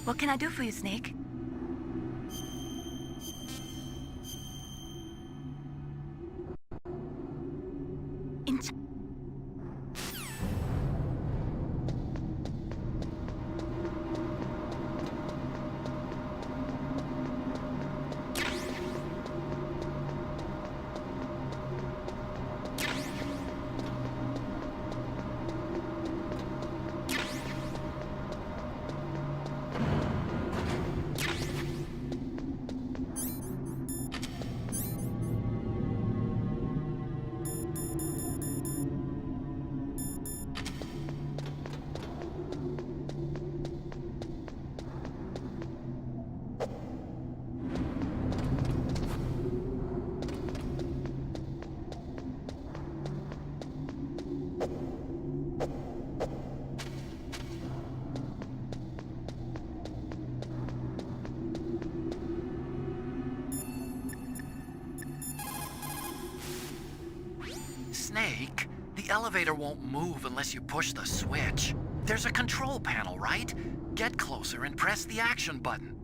What can I do for you, Snake? In Snake, the elevator won't move unless you push the switch. There's a control panel, right? Get closer and press the action button.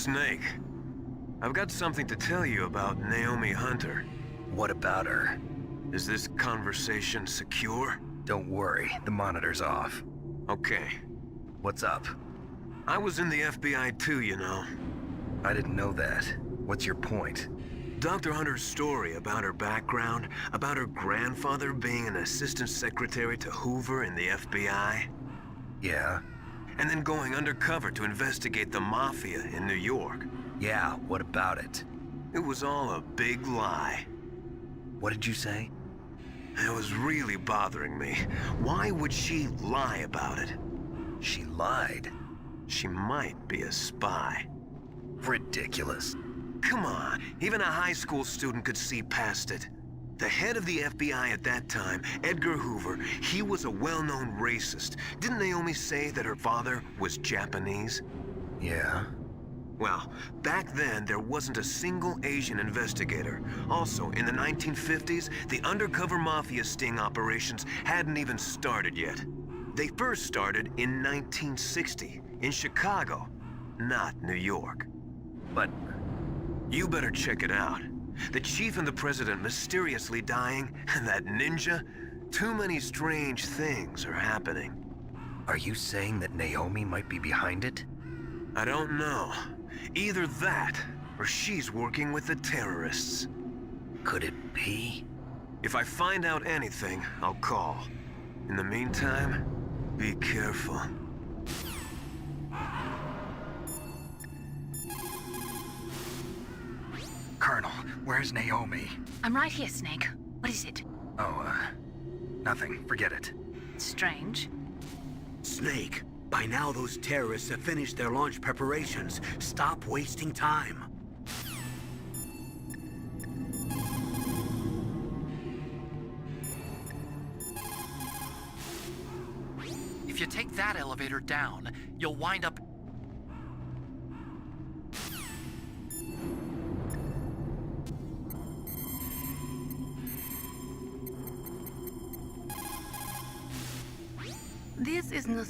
Snake, I've got something to tell you about Naomi Hunter. What about her? Is this conversation secure? Don't worry, the monitor's off. Okay. What's up? I was in the FBI too, you know. I didn't know that. What's your point? Dr. Hunter's story about her background, about her grandfather being an assistant secretary to Hoover in the FBI, Yeah? and then going undercover to investigate the Mafia in New York. Yeah, what about it? It was all a big lie. What did you say? It was really bothering me. Why would she lie about it? She lied. She might be a spy. Ridiculous. Come on, even a high school student could see past it. The head of the FBI at that time, Edgar Hoover, he was a well-known racist. Didn't Naomi say that her father was Japanese? Yeah? Well, back then, there wasn't a single Asian investigator. Also, in the 1950s, the undercover mafia sting operations hadn't even started yet. They first started in 1960, in Chicago, not New York. But You better check it out. The chief and the president mysteriously dying, and that ninja? Too many strange things are happening. are you saying that Naomi might be behind it? I don't know. Either that, or she's working with the terrorists. Could it be? If I find out anything, I'll call. In the meantime, be careful. Colonel, where's Naomi? I'm right here, Snake. What is it? Oh, nothing. Forget it. Strange. Snake, by now those terrorists have finished their launch preparations. Stop wasting time. If you take that elevator down, you'll wind up... This is not...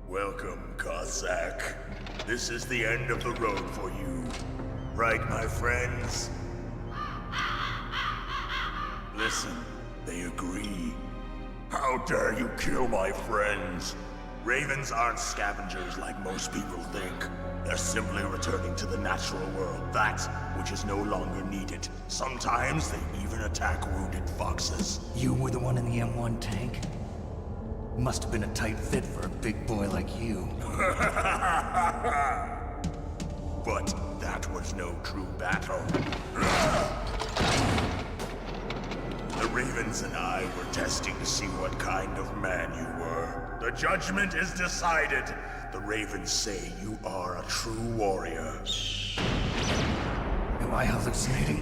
Welcome, Cossack. This is the end of the road for you. Right, my friends? Listen, they agree. How dare you kill my friends? Ravens aren't scavengers like most people think. They're simply returning to the natural world, that which is no longer needed. Sometimes they even attack wounded foxes. You were the one in the M1 tank? Must have been a tight fit for a big boy like you. But that was no true battle. The Ravens and I were testing to see what kind of man you were. The judgment is decided. The Ravens say you are a true warrior. Am I hallucinating?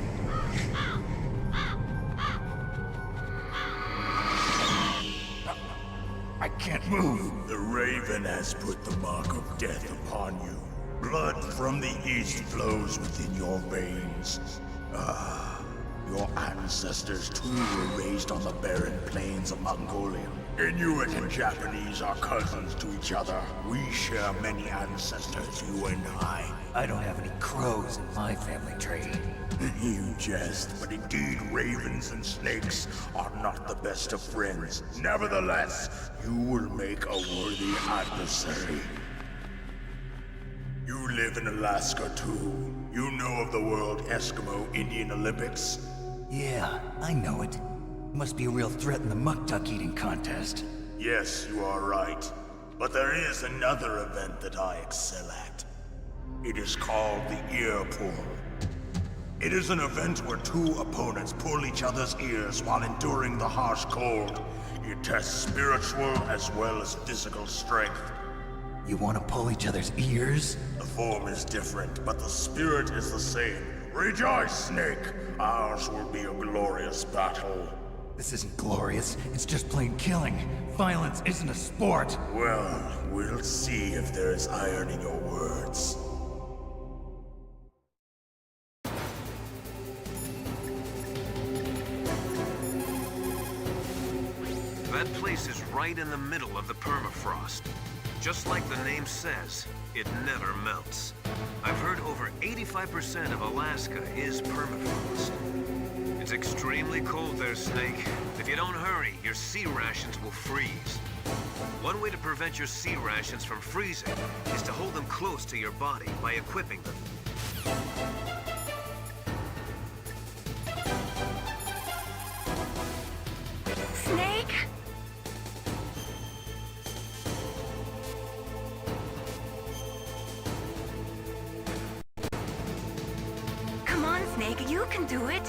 I can't move. The Raven has put the mark of death upon you. Blood from the east flows within your veins. Ah, your ancestors too were raised on the barren plains of Mongolia. Inuit and Japanese are cousins to each other. We share many ancestors, you and I. I don't have any crows in my family tree. You jest, but indeed ravens and snakes are not the best of friends. Nevertheless, you will make a worthy adversary. You live in Alaska too. You know of the World Eskimo Indian Olympics? Yeah, I know it. Must be a real threat in the muck-duck eating contest. Yes, you are right. But there is another event that I excel at. It is called the Ear Pull. It is an event where two opponents pull each other's ears while enduring the harsh cold. It tests spiritual as well as physical strength. You want to pull each other's ears? The form is different, but the spirit is the same. Rejoice, Snake! Ours will be a glorious battle. This isn't glorious, it's just plain killing. Violence isn't a sport. Well, we'll see if there's iron in your words. That place is right in the middle of the permafrost. Just like the name says, it never melts. I've heard over 85% of Alaska is permafrost. It's extremely cold there, Snake. If you don't hurry, your sea rations will freeze. One way to prevent your sea rations from freezing is to hold them close to your body by equipping them. Snake? Come on, Snake, you can do it.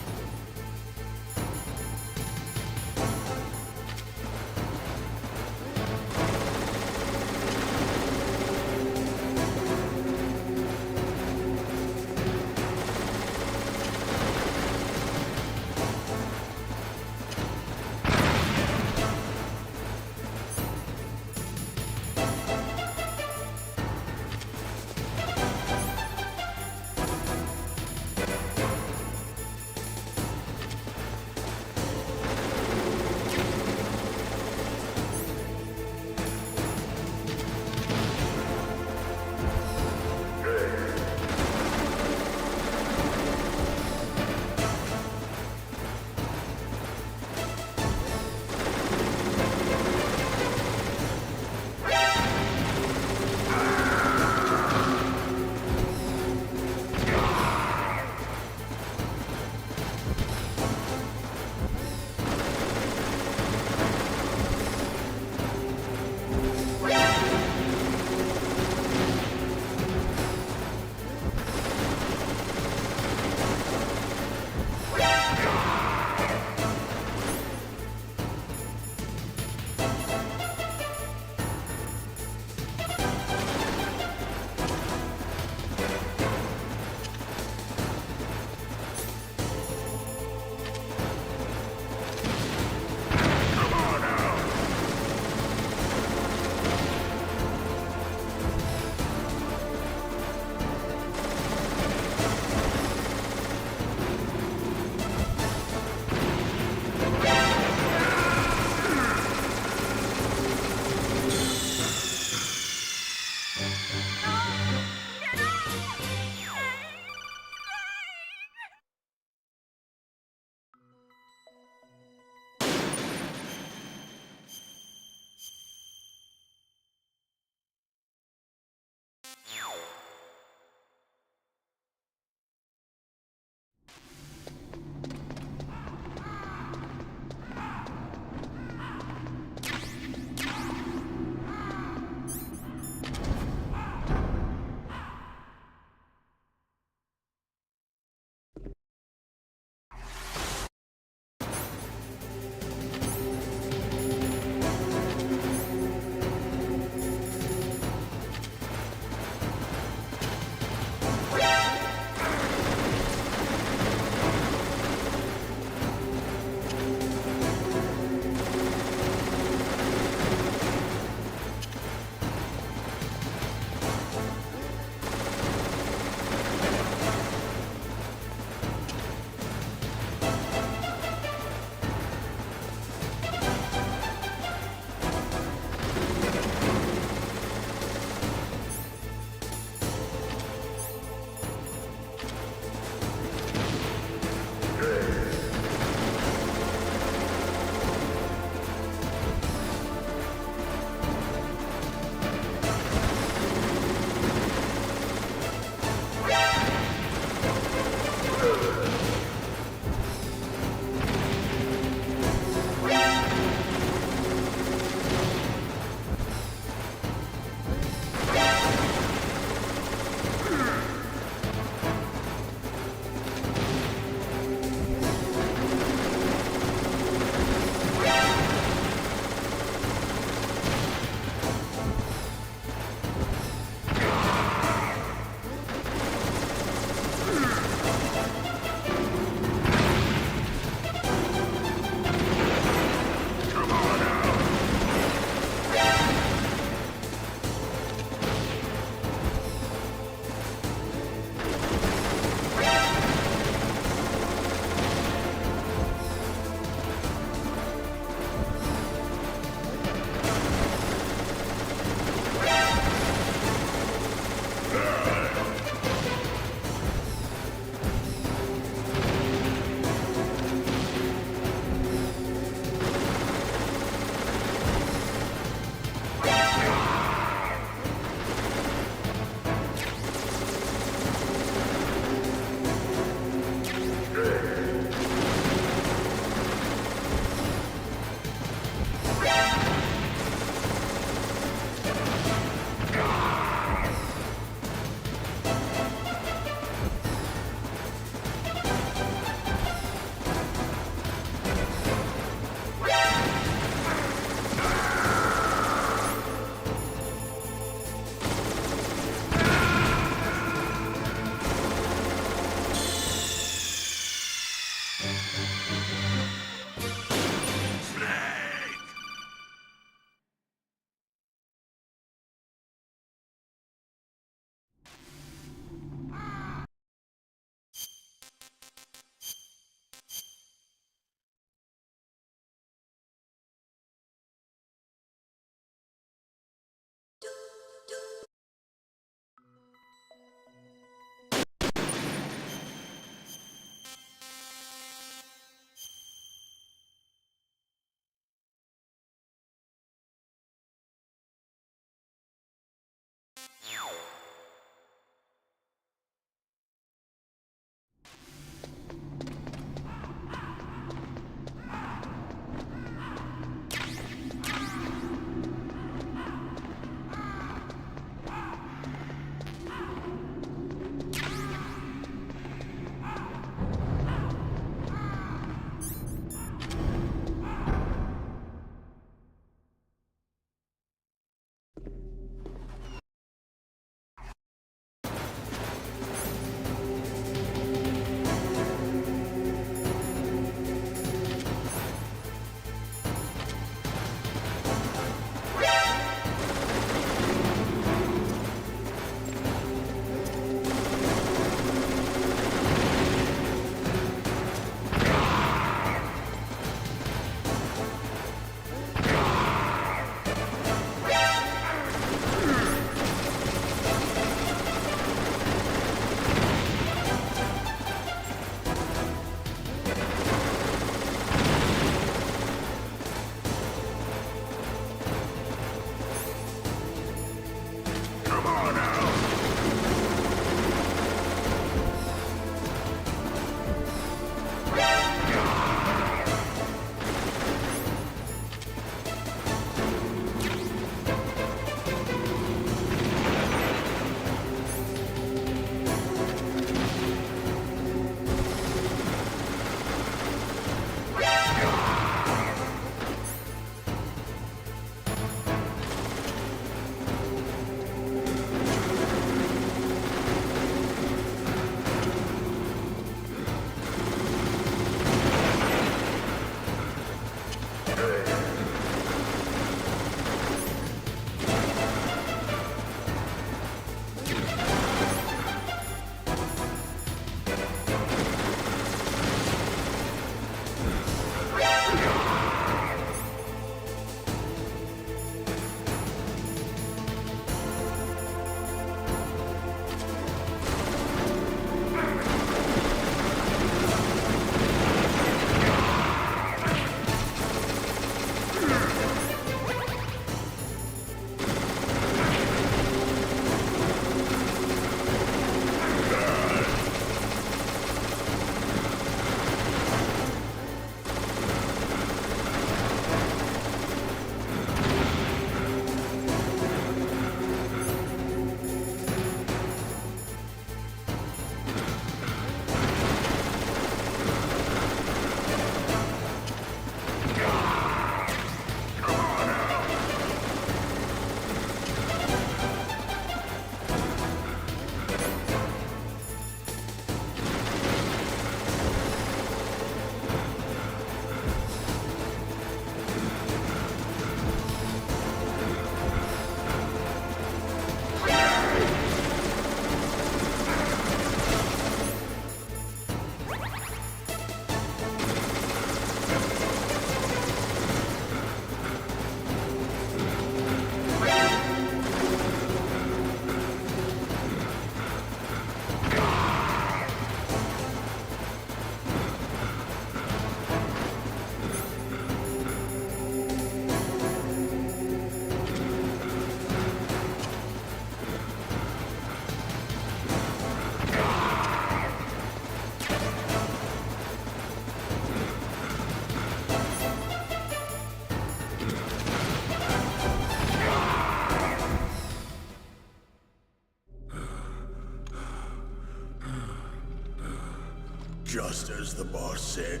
Just as the boss said,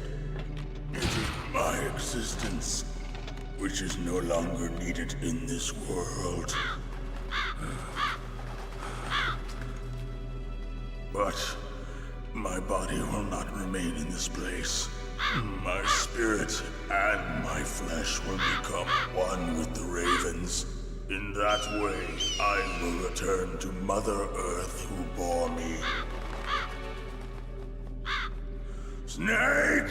it is my existence which is no longer needed in this world. But my body will not remain in this place. My spirit and my flesh will become one with the ravens. In that way, I will return to Mother Earth who bore me. Snake!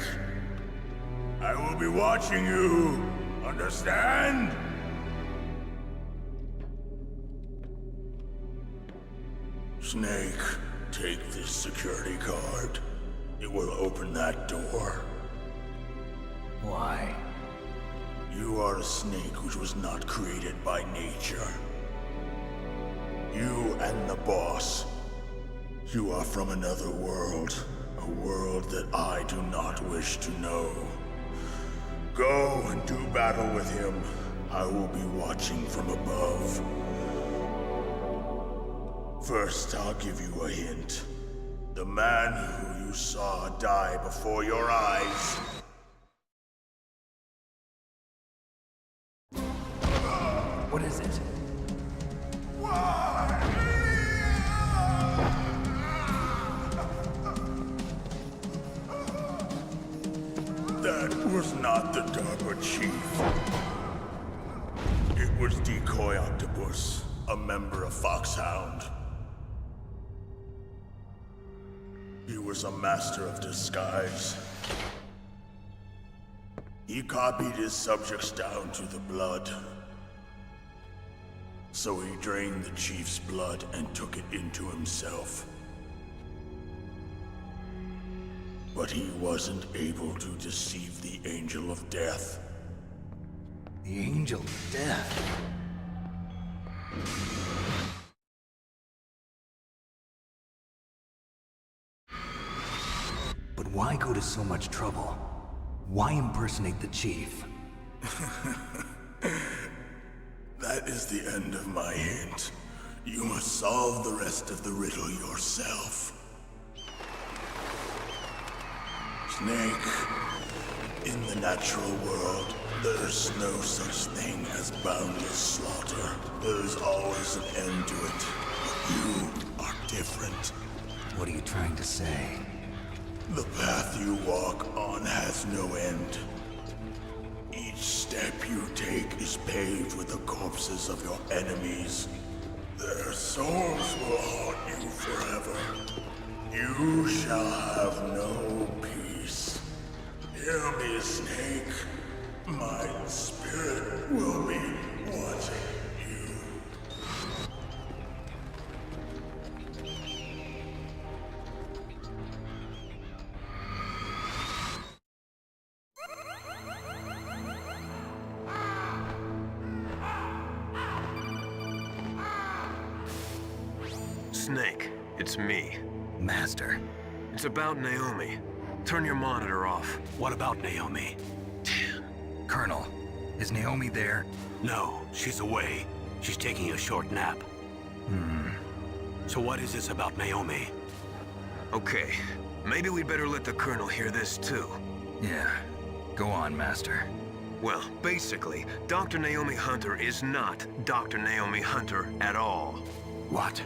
I will be watching you. Understand? Snake, take this security card. It will open that door. Why? You are a snake which was not created by nature. You and the boss. You are from another world. A world that I do not wish to know. Go and do battle with him. I will be watching from above. First, I'll give you a hint. The man who you saw die before your eyes. What is it? That was not the DARPA chief. It was Decoy Octopus, a member of Foxhound. He was a master of disguise. He copied his subjects down to the blood. So he drained the chief's blood and took it into himself. But he wasn't able to deceive the Angel of Death. The Angel of Death. But why go to so much trouble? Why impersonate the chief? That is the end of my hint. You must solve the rest of the riddle yourself. Snake, in the natural world, there's no such thing as boundless slaughter. There's always an end to it. But you are different. What are you trying to say? The path you walk on has no end. Each step you take is paved with the corpses of your enemies. Their souls will haunt you forever. You shall have no peace. Hear me, Snake. My spirit will be watching you. Snake, it's me. Master. It's about Naomi. Turn your monitor off. What about Naomi? Colonel, is Naomi there? No, she's away. She's taking a short nap. So what is this about Naomi? Okay, maybe we'd better let the Colonel hear this too. Yeah. Go on, Master. Well, basically, Dr. Naomi Hunter is not Dr. Naomi Hunter at all. What?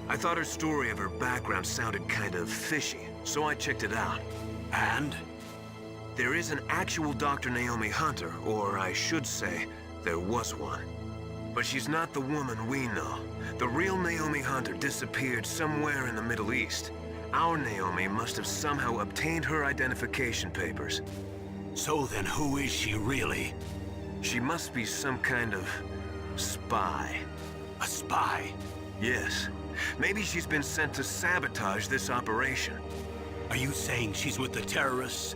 I thought her story of her background sounded kind of fishy, so I checked it out. And? There is an actual Dr. Naomi Hunter, or I should say, there was one. But she's not the woman we know. The real Naomi Hunter disappeared somewhere in the Middle East. Our Naomi must have somehow obtained her identification papers. So then who is she really? She must be some kind of spy. A spy? Yes. Maybe she's been sent to sabotage this operation. Are you saying she's with the terrorists?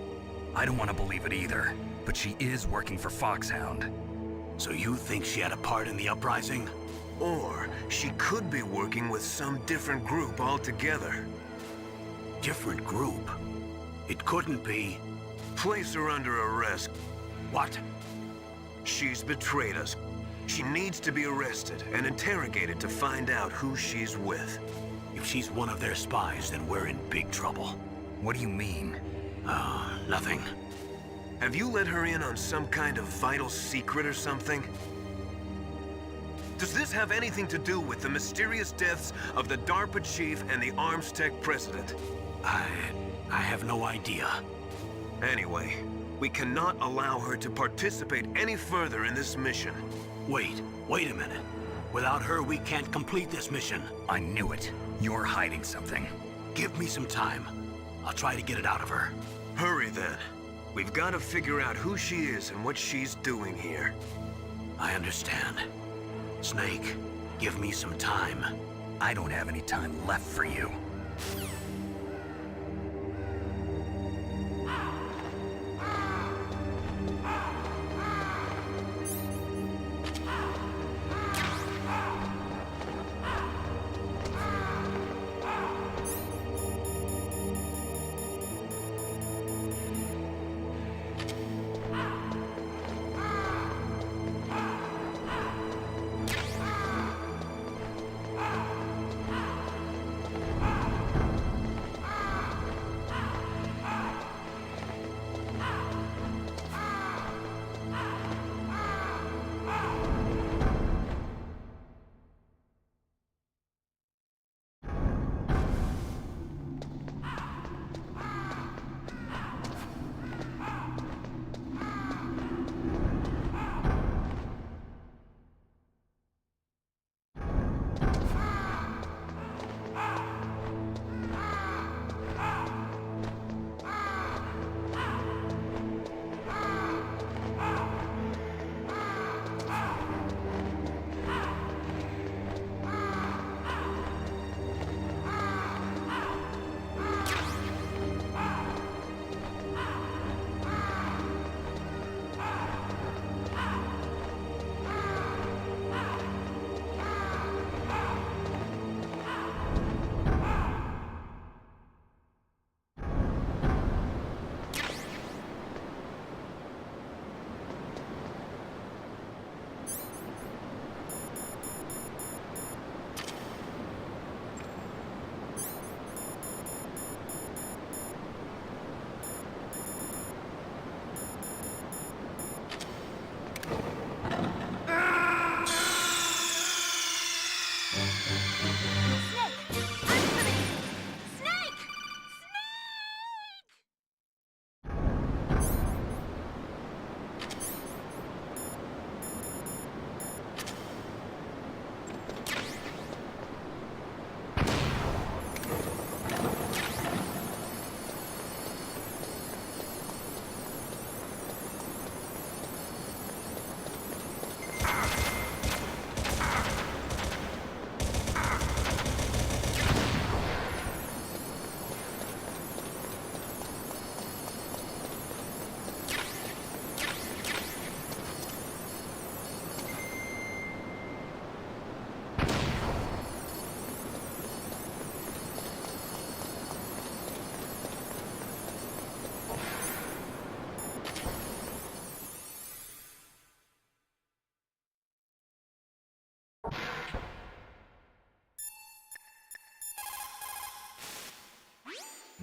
I don't want to believe it either, but she is working for Foxhound. So you think she had a part in the uprising? Or she could be working with some different group altogether. different group. It couldn't be... Place her under arrest. What? She's betrayed us. She needs to be arrested and interrogated to find out who she's with. If she's one of their spies, then we're in big trouble. What do you mean? Nothing. Have you let her in on some kind of vital secret or something? Does this have anything to do with the mysterious deaths of the DARPA chief and the Armstech president? I have no idea. Anyway, we cannot allow her to participate any further in this mission. Wait a minute. Without her, we can't complete this mission. I knew it. You're hiding something. Give me some time. I'll try to get it out of her. Hurry then. We've got to figure out who she is and what she's doing here. I understand. Snake, give me some time. I don't have any time left for you.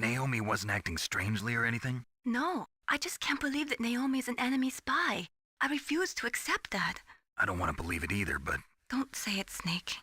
Naomi wasn't acting strangely or anything? No, I just can't believe that Naomi is an enemy spy. I refuse to accept that. I don't want to believe it either, but... Don't say it, Snake.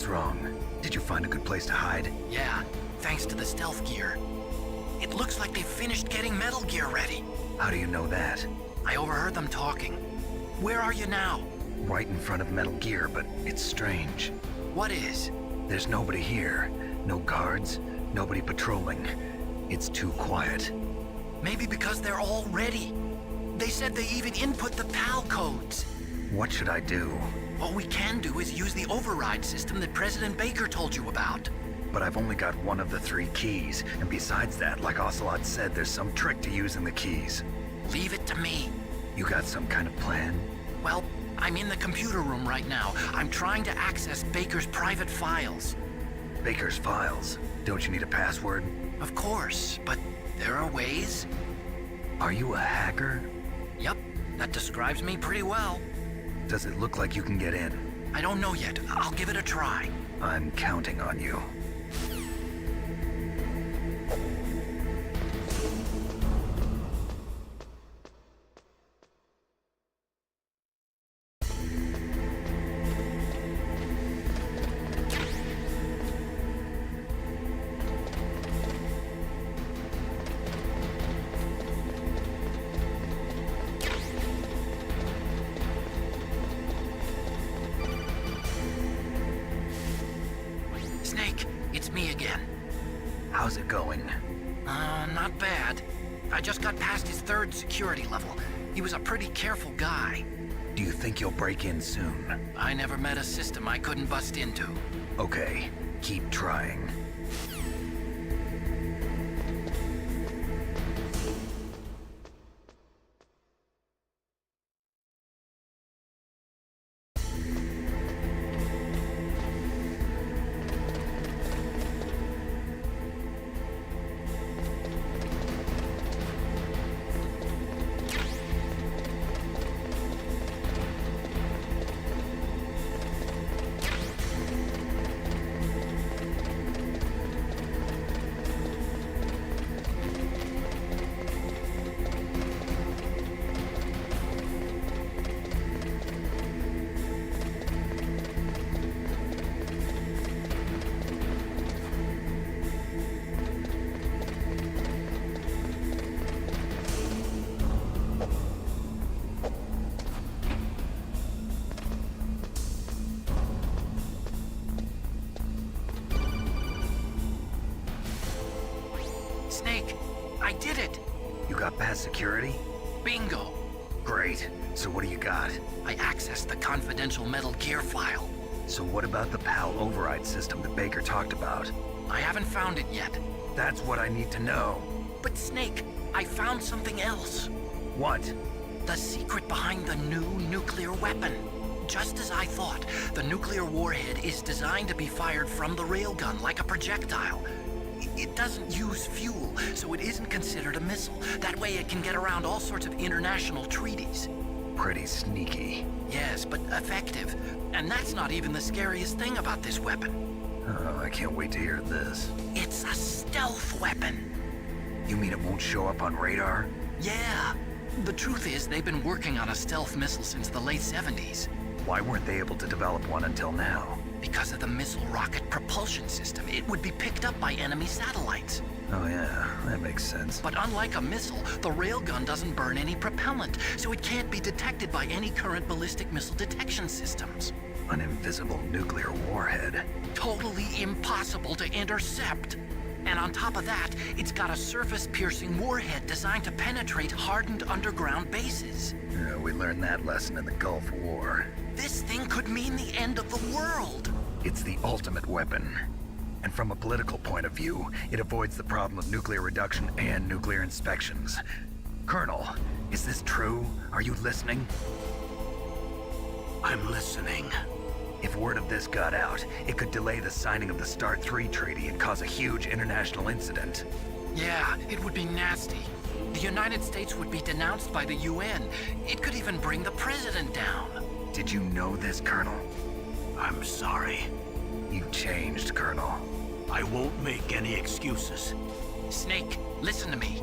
What's wrong? Did you find a good place to hide? Yeah, thanks to the stealth gear. It looks like they've finished getting Metal Gear ready. How do you know that? I overheard them talking. Where are you now? Right in front of Metal Gear, but it's strange. What is? There's nobody here. No guards, nobody patrolling. It's too quiet. Maybe because they're all ready. They said they even input the PAL codes. What should I do? All we can do is use the override system that President Baker told you about. But I've only got one of the 3 keys, and besides that, like Ocelot said, there's some trick to using the keys. Leave it to me. You got some kind of plan? Well, I'm in the computer room right now. I'm trying to access Baker's private files. Baker's files? Don't you need a password? Of course, but there are ways. Are you a hacker? Yep, that describes me pretty well. Does it look like you can get in? I don't know yet. I'll give it a try. I'm counting on you. Snake, it's me again. How's it going? Not bad. I just got past his 3rd security level. He was a pretty careful guy. Do you think you'll break in soon? I never met a system I couldn't bust into. Okay, keep trying. Snake, I did it! You got past security? Bingo! Great. So what do you got? I accessed the confidential Metal Gear file. So what about the PAL override system that Baker talked about? I haven't found it yet. That's what I need to know. But Snake, I found something else. What? The secret behind the new nuclear weapon. Just as I thought, the nuclear warhead is designed to be fired from the railgun like a projectile. It doesn't use fuel, so it isn't considered a missile. That way it can get around all sorts of international treaties. Pretty sneaky. Yes, but effective. And that's not even the scariest thing about this weapon. Oh, I can't wait to hear this. It's a stealth weapon. You mean it won't show up on radar? Yeah. The truth is, they've been working on a stealth missile since the late 70s. Why weren't they able to develop one until now? Because of the missile rocket propulsion system, it would be picked up by enemy satellites. Oh yeah, that makes sense. But unlike a missile, the railgun doesn't burn any propellant, so it can't be detected by any current ballistic missile detection systems. An invisible nuclear warhead. Totally impossible to intercept. And on top of that, it's got a surface-piercing warhead designed to penetrate hardened underground bases. Yeah, we learned that lesson in the Gulf War. This thing could mean the end of the world. It's the ultimate weapon. And from a political point of view, it avoids the problem of nuclear reduction and nuclear inspections. Colonel, is this true? Are you listening? I'm listening. If word of this got out, it could delay the signing of the START 3 treaty and cause a huge international incident. Yeah, it would be nasty. The United States would be denounced by the UN. It could even bring the president down. Did you know this, Colonel? I'm sorry. You changed, Colonel. I won't make any excuses. Snake, listen to me.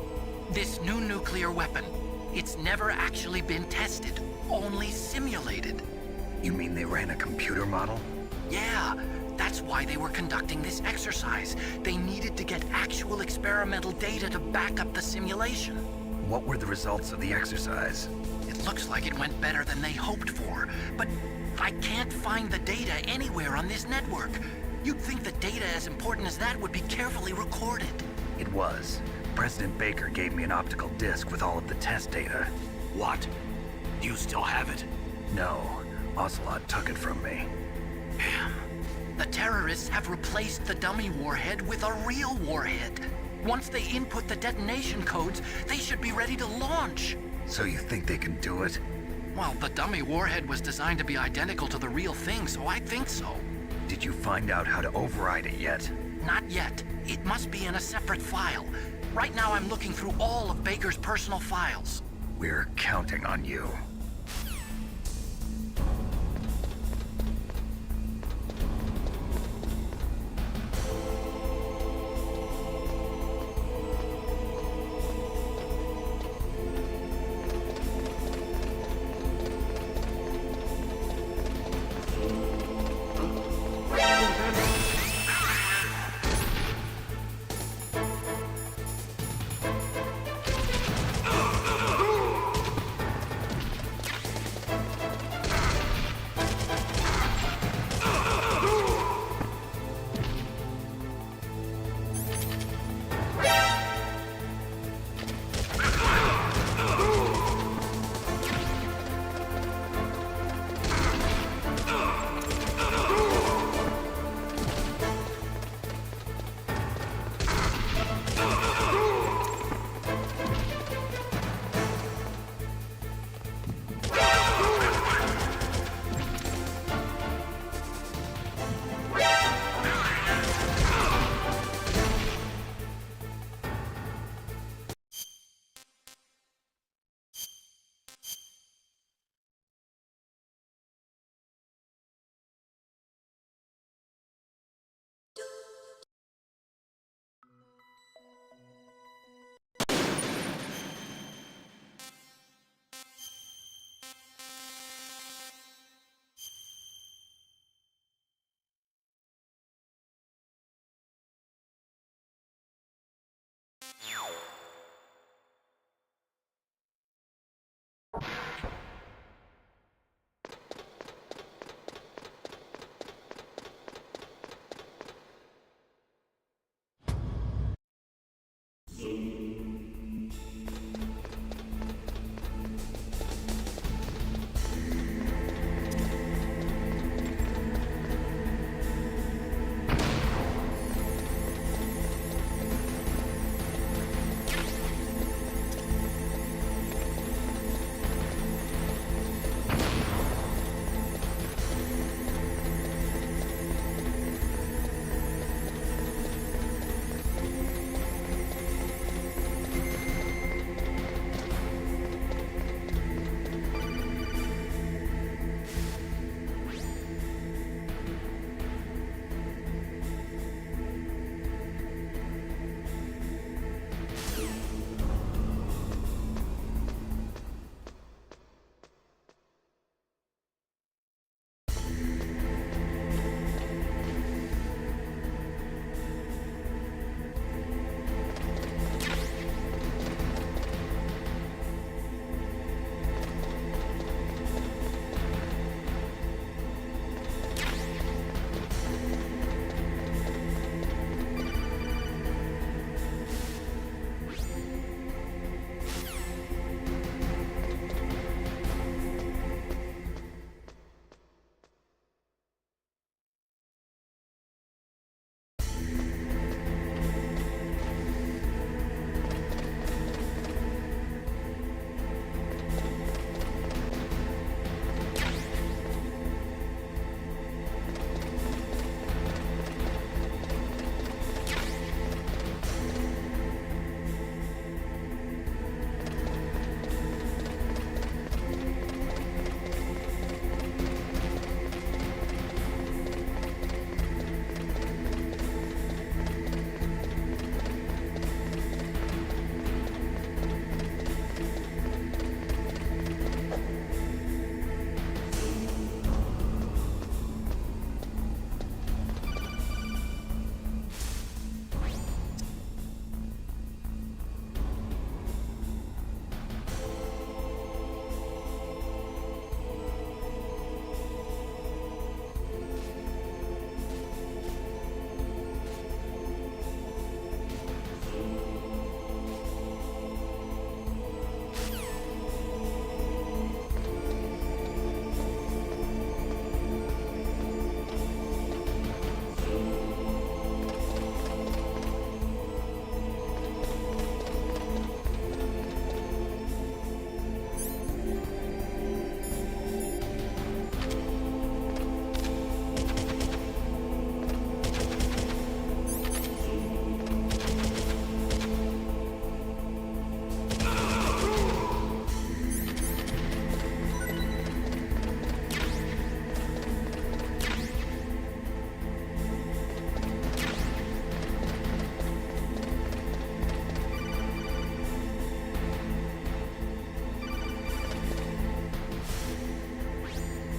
This new nuclear weapon, it's never actually been tested, only simulated. You mean they ran a computer model? Yeah, That's why they were conducting this exercise. They needed to get actual experimental data to back up the simulation. What were the results of the exercise? It looks like it went better than they hoped for, but I can't find the data anywhere on this network. You'd think the data as important as that would be carefully recorded. It was. President Baker gave me an optical disc with all of the test data. What? Do you still have it? No, Ocelot took it from me. Damn. The terrorists have replaced the dummy warhead with a real warhead. Once they input the detonation codes, they should be ready to launch. So you think they can do it? Well, the dummy warhead was designed to be identical to the real thing, so I think so. Did you find out how to override it yet? Not yet. It must be in a separate file. Right now I'm looking through all of Baker's personal files. We're counting on you.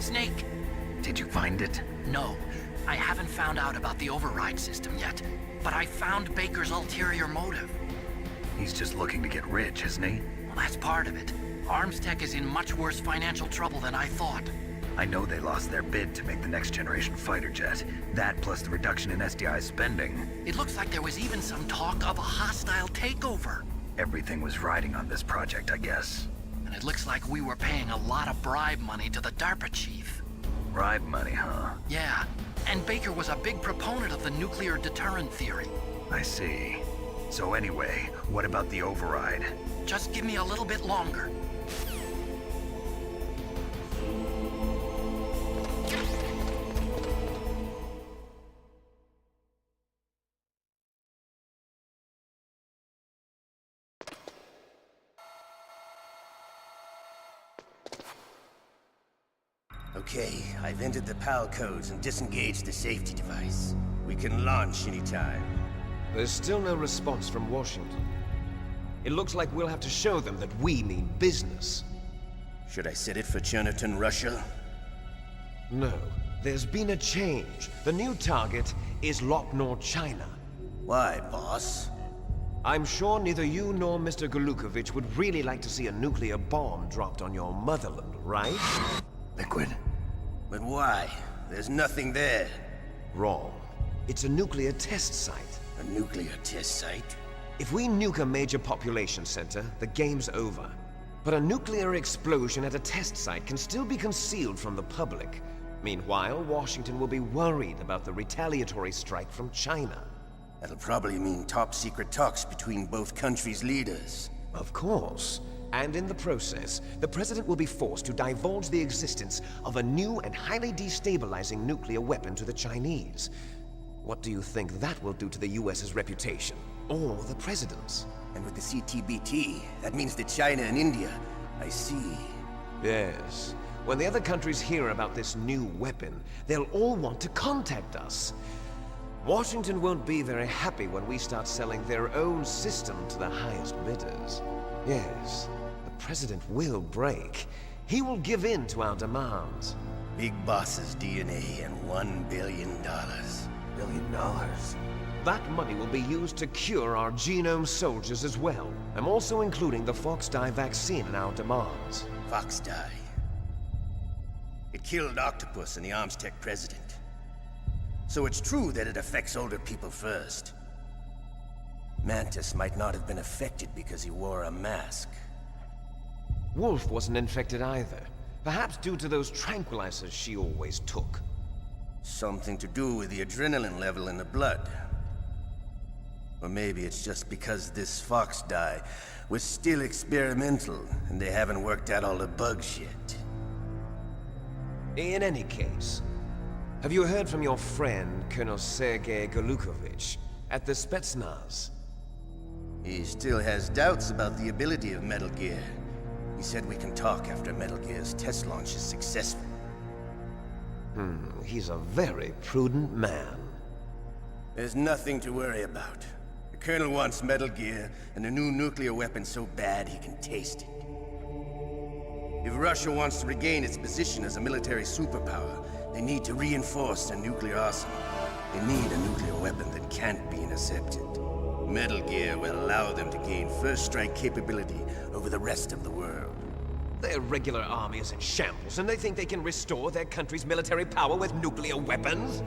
Snake. Did you find it? No, I haven't found out about the override system yet, but I found Baker's ulterior motive. He's just looking to get rich, isn't he? Well, that's part of it. Armstech is in much worse financial trouble than I thought. I know they lost their bid to make the next generation fighter jet. That plus the reduction in SDI spending. It looks like there was even some talk of a hostile takeover. Everything was riding on this project, I guess. And it looks like we were paying a lot of bribe money to the DARPA chief. Bribe money, huh? Yeah, and Baker was a big proponent of the nuclear deterrent theory. I see. So anyway, what about the override? Just give me a little bit longer. Okay, I've entered the PAL codes and disengaged the safety device. We can launch anytime. There's still no response from Washington. It looks like we'll have to show them that we mean business. Should I set it for Cherniton, Russia? No, there's been a change. The new target is Lopnor, China. Why, boss? I'm sure neither you nor Mr. Golukovich would really like to see a nuclear bomb dropped on your motherland, right? Liquid. But why? There's nothing there. Wrong. It's a nuclear test site. A nuclear test site? If we nuke a major population center, the game's over. But a nuclear explosion at a test site can still be concealed from the public. Meanwhile, Washington will be worried about the retaliatory strike from China. That'll probably mean top-secret talks between both countries' leaders. Of course. And in the process, the President will be forced to divulge the existence of a new and highly destabilizing nuclear weapon to the Chinese. What do you think that will do to the US's reputation? Or the President's? And with the CTBT, that means that China and India... I see. Yes. When the other countries hear about this new weapon, they'll all want to contact us. Washington won't be very happy when we start selling their own system to the highest bidders. Yes, the President will break. He will give in to our demands. Big Boss's DNA and $1 billion. $1 billion? That money will be used to cure our genome soldiers as well. I'm also including the Foxdie vaccine in our demands. Foxdie. It killed Octopus and the Armstech president. So it's true that it affects older people first. Mantis might not have been affected because he wore a mask. Wolf wasn't infected either. Perhaps due to those tranquilizers she always took. Something to do with the adrenaline level in the blood. Or maybe it's just because this Foxdie was still experimental and they haven't worked out all the bugs yet. In any case, have you heard from your friend, Colonel Sergei Golukovich, at the Spetsnaz? He still has doubts about the ability of Metal Gear. He said we can talk after Metal Gear's test launch is successful. He's a very prudent man. There's nothing to worry about. The Colonel wants Metal Gear and a new nuclear weapon so bad he can taste it. If Russia wants to regain its position as a military superpower, they need to reinforce their nuclear arsenal. They need a nuclear weapon that can't be intercepted. Metal Gear will allow them to gain first strike capability over the rest of the world. Their regular army is in shambles, and they think they can restore their country's military power with nuclear weapons?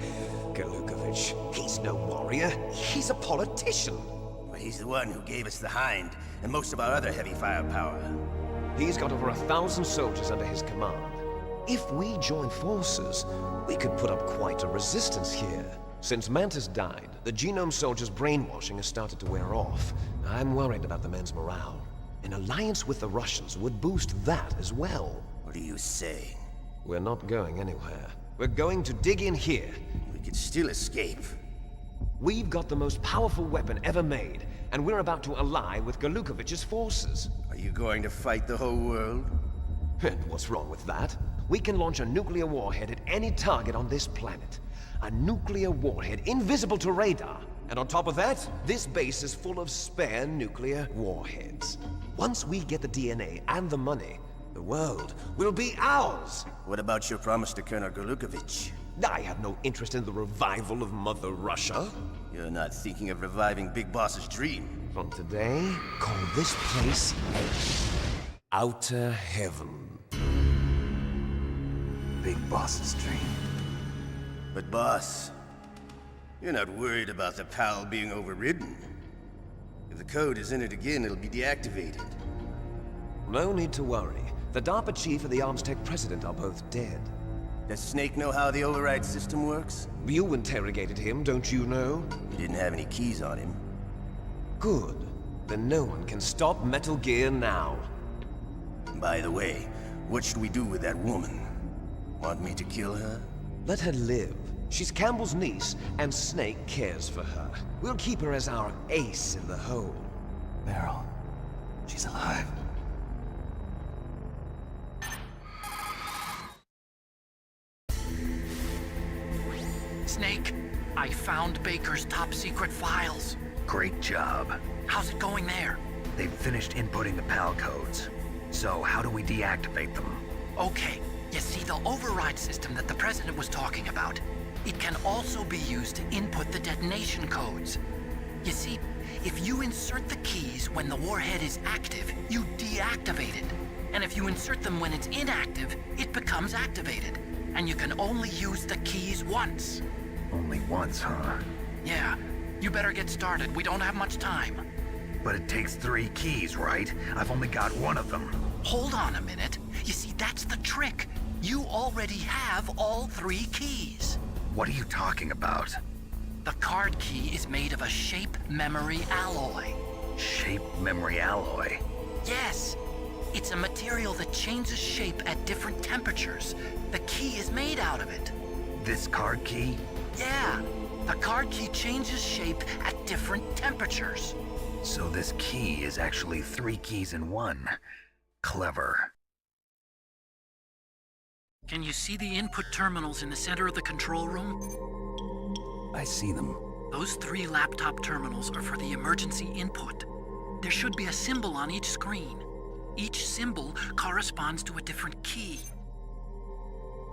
Golukovich, he's no warrior. He's a politician. Well, he's the one who gave us the Hind and most of our other heavy firepower. He's got over 1,000 soldiers under his command. If we join forces, we could put up quite a resistance here. Since Mantis died, the genome soldiers' brainwashing has started to wear off. I'm worried about the men's morale. An alliance with the Russians would boost that as well. What are you saying? We're not going anywhere. We're going to dig in here. We could still escape. We've got the most powerful weapon ever made, and we're about to ally with Golukovich's forces. Are you going to fight the whole world? And what's wrong with that? We can launch a nuclear warhead at any target on this planet. A nuclear warhead invisible to radar. And on top of that, this base is full of spare nuclear warheads. Once we get the DNA and the money, The world will be ours. What about your promise to Colonel Golukovich? I have no interest in the revival of Mother Russia. You're not thinking of reviving Big Boss's dream. From today, call this place Outer Heaven. Big Boss's dream. But boss, you're not worried about the PAL being overridden. If the code is entered again, it'll be deactivated. No need to worry. The DARPA chief and the Armstech president are both dead. Does Snake know how the override system works? You interrogated him, don't you know? He didn't have any keys on him. Good. Then no one can stop Metal Gear now. By the way, what should we do with that woman? Want me to kill her? Let her live. She's Campbell's niece, and Snake cares for her. We'll keep her as our ace in the hole. Meryl, she's alive. Snake, I found Baker's top secret files. Great job. How's it going there? They've finished inputting the PAL codes. So how do we deactivate them? Okay, you see the override system that the President was talking about? It can also be used to input the detonation codes. You see, if you insert the keys when the warhead is active, you deactivate it. And if you insert them when it's inactive, it becomes activated. And you can only use the keys once. Only once, huh? Yeah, you better get started. We don't have much time. But it takes 3 keys, right? I've only got 1 of them. Hold on a minute. You see, that's the trick. You already have all 3 keys. What are you talking about? The card key is made of a shape memory alloy. Shape memory alloy? Yes. It's a material that changes shape at different temperatures. The key is made out of it. This card key? Yeah. The card key changes shape at different temperatures. So this key is actually 3 keys in 1. Clever. Can you see the input terminals in the center of the control room? I see them. Those 3 laptop terminals are for the emergency input. There should be a symbol on each screen. Each symbol corresponds to a different key.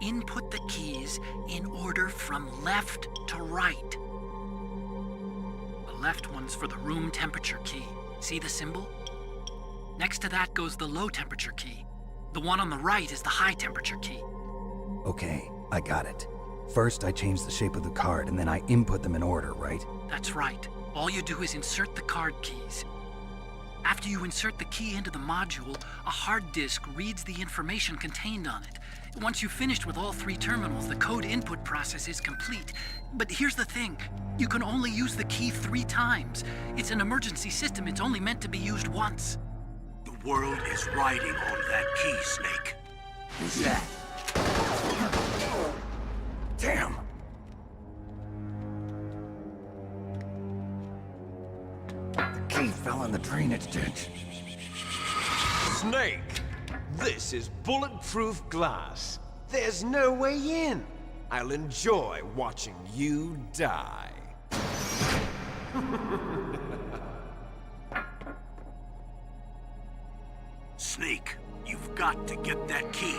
Input the keys in order from left to right. The left one's for the room temperature key. See the symbol? Next to that goes the low temperature key. The one on the right is the high temperature key. Okay, I got it. First, I change the shape of the card, and then I input them in order, right? That's right. All you do is insert the card keys. After you insert the key into the module, a hard disk reads the information contained on it. Once you've finished with all 3 terminals, the code input process is complete. But here's the thing. You can only use the key 3 times. It's an emergency system. It's only meant to be used once. The world is riding on that key, Snake. Who's that? Damn! The key fell in the drainage ditch. Snake! This is bulletproof glass. There's no way in. I'll enjoy watching you die. Snake, you've got to get that key.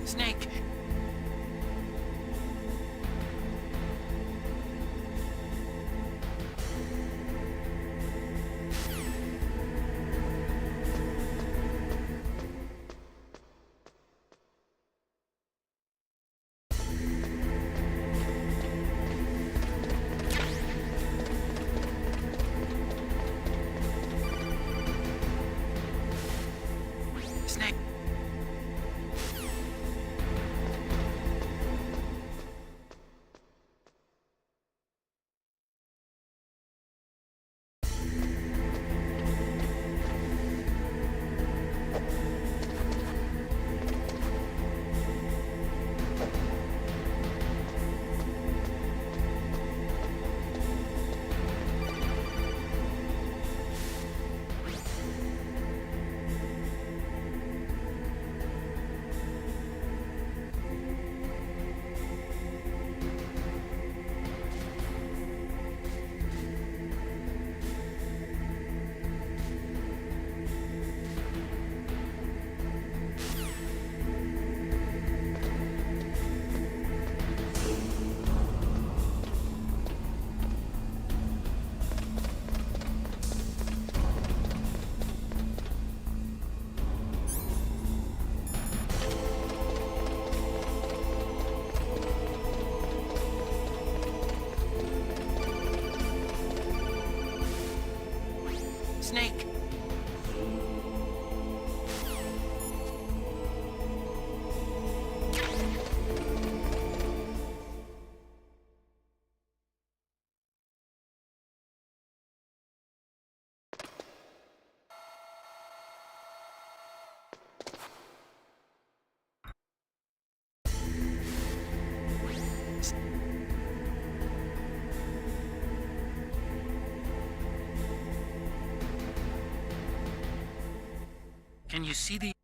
Snake! Snake! Snake! Can you see the